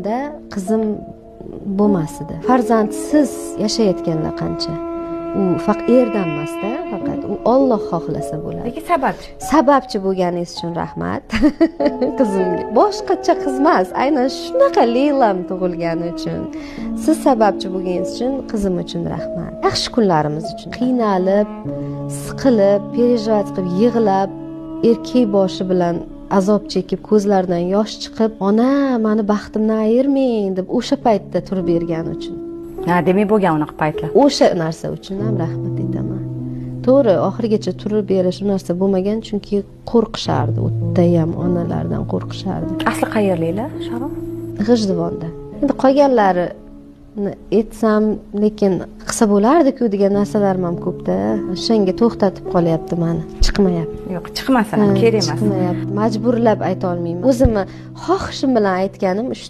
hayotimda qizim bo'lmas edi. Farzandsiz yashayotganda qancha u faqat erdan emasda, faqat u Alloh xohlasa bo'ladi. Lekin sababchi. Sababchi bo'lganingiz uchun rahmat. Qizimga boshqacha qiz emas, aynan shunaqa Leylam tug'ilgani uchun. Siz sababchi bo'lganingiz uchun qizim uchun rahmat. Yaxshi kunlarimiz uchun qiynalib, siqilib, perejovat qilib, yig'lab, erkak boshi bilan azob chekib, ko'zlaridan yosh chiqib, ona, meni baxtimdan ayirmang deb o'sha paytda turib bergani uchun. Demak bo'lgan unaqa paytlar. O'sha narsa uchun ham rahmat aytaman. To'g'ri, oxirigacha turib berish narsa bo'lmagan, chunki qo'rqishardi, o'tda ham onalardan qo'rqishardi. Asli qayerliklar, Sharon? G'ijduvonda. Endi qolganlarini aytsam, lekin qilsa bo'lardi-ku degan narsalarim ham ko'pda. O'shanga to'xtatib qolyapti meni. Chiqmayapti. Yo'q, chiqmasa ham kerak emas. Chiqmayapti. Majburlab ayta olmayman. O'zimni xohishim bilan aytganim o'sha